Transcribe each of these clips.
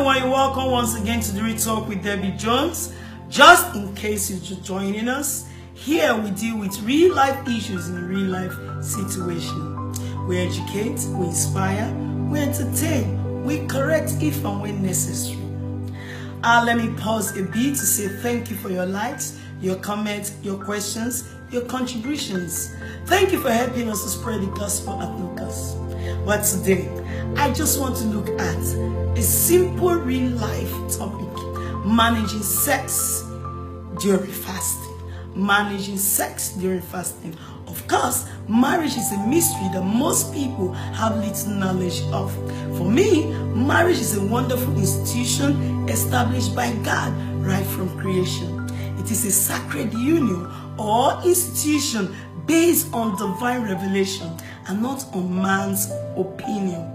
everyone, you're welcome once again to the Talk with Debby Jones. Just in case you're just joining us, here we deal with real life issues in a real life situation. We educate, we inspire, we entertain, we correct if and when necessary. Let me pause a bit to say thank you for your likes, your comments, your questions, your contributions. Thank you for helping us to spread the gospel at no cost. But today, I just want to look at a simple real life topic: managing sex during fasting. Managing sex during fasting. Of course, marriage is a mystery that most people have little knowledge of. For me, marriage is a wonderful institution established by God right from creation. It is a sacred union or institution based on divine revelation and not on man's opinion.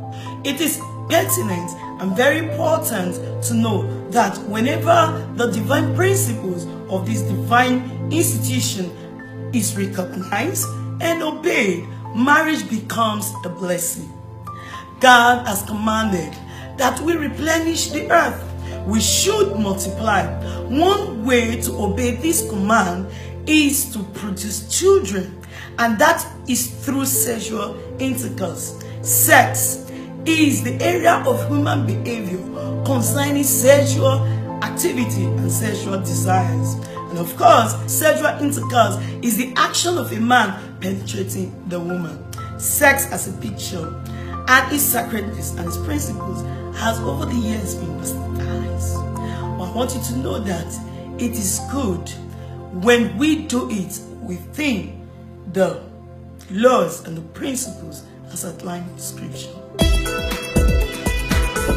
It is pertinent and very important to know that whenever the divine principles of this divine institution is recognized and obeyed, marriage becomes a blessing. God has commanded that we replenish the earth. We should multiply. One way to obey this command is to produce children, and that is through sexual intercourse. Sex is the area of human behavior concerning sexual activity and sexual desires. And of course, sexual intercourse is the action of a man penetrating the woman. Sex as a picture and its sacredness and its principles has over the years been westernized. I want you to know that it is good when we do it within the laws and the principles as outlined in Scripture.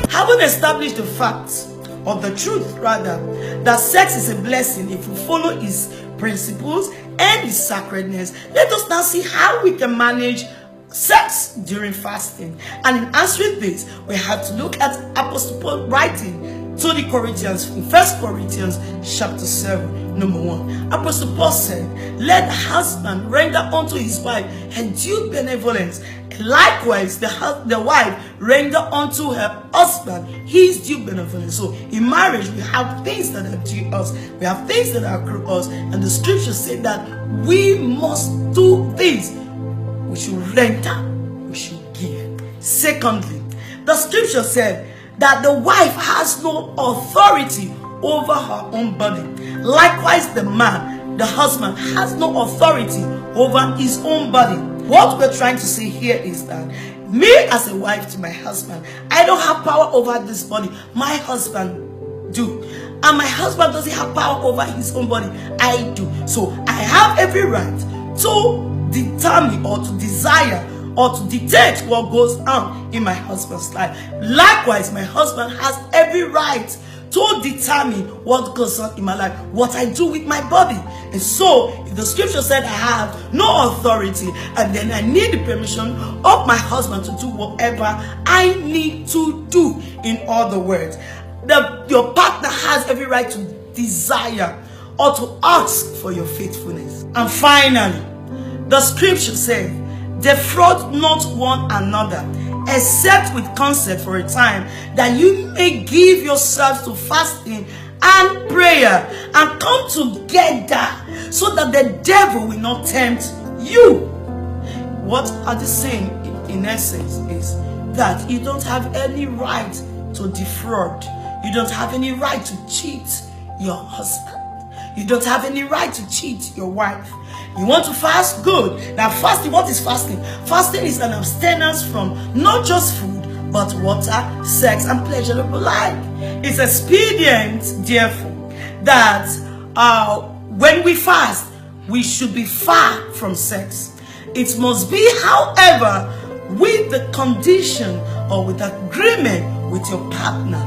Having established the fact, or the truth rather, that sex is a blessing if we follow its principles and its sacredness, let us now see how we can manage sex during fasting. And in answering this, we have to look at Apostle Paul writing to the Corinthians in 1 Corinthians chapter 7, number 1. Apostle Paul said, "Let the husband render unto his wife her due benevolence, and likewise the wife render unto her husband his due benevolence." So in marriage, we have things that are due us, we have things that are accrue us, and the scripture said that we must do things. We should render, we should give. Secondly, the scripture said that the wife has no authority over her own body. Likewise, the man, the husband, has no authority over his own body. What we're trying to say here is that me as a wife to my husband, I don't have power over this body. My husband do. And my husband doesn't have power over his own body. I do. So I have every right to determine or to desire or to dictate what goes on in my husband's life. Likewise, my husband has every right to determine what goes on in my life, what I do with my body. And so, if the scripture said I have no authority, and then I need the permission of my husband to do whatever I need to do. In other words, your partner has every right to desire or to ask for your faithfulness. And finally, the scripture says, "Defraud not one another, except with consent for a time, that you may give yourselves to fasting and prayer, and come together, so that the devil will not tempt you." What are they saying in essence is that you don't have any right to defraud. You don't have any right to cheat your husband. You don't have any right to cheat your wife. You want to fast? Good. Now fasting, what is fasting? Fasting is an abstinence from not just food, but water, sex, and pleasurable life. It's expedient, therefore, that when we fast, we should be far from sex. It must be, however, with the condition or with agreement with your partner.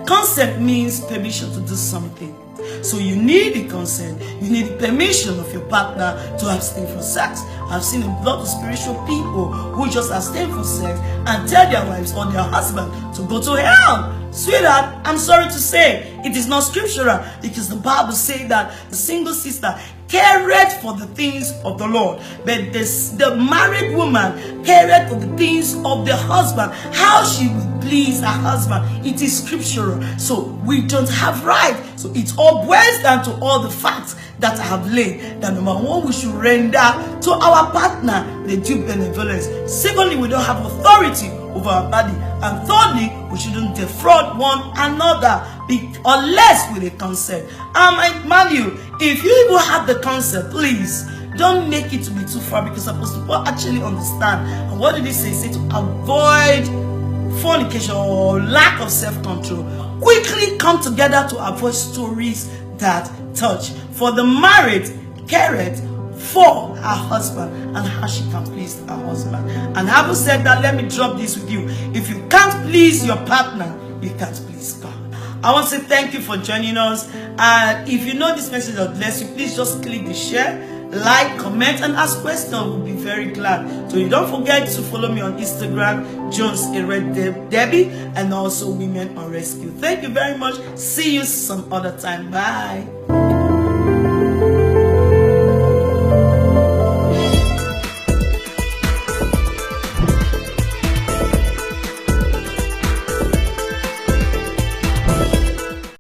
Consent means permission to do something. So you need the consent, you need the permission of your partner to abstain from sex. I've seen a lot of spiritual people who just abstain from sex and tell their wives or their husband to go to hell. Sweetheart, I'm sorry to say, it is not scriptural, because the Bible says that the single sister careth for the things of the Lord, but the married woman careth for the things of the husband, how she will please her husband. It is scriptural, so we don't have right. So it all boils down to all the facts that I have laid. That number one, we should render to our partner the due benevolence. Secondly, we don't have authority over our body. And thirdly, we shouldn't defraud one another unless with a consent. Mind you, if you even have the consent, please don't make it to be too far, because Apostle Paul actually understand. And what did he say? He said to avoid fornication or lack of self-control. Quickly come together to avoid stories that touch. For the married careth for her husband and how she can please her husband. And having said that, let me drop this with you. If you can't please your partner, you can't please God. I want to say thank you for joining us. And if you know this message will bless you, please just click the share, like, comment, and ask questions. We'll be very glad. So you don't forget to follow me on Instagram, Jones Erue Debby, and also Women on Rescue. Thank you very much. See you some other time. Bye.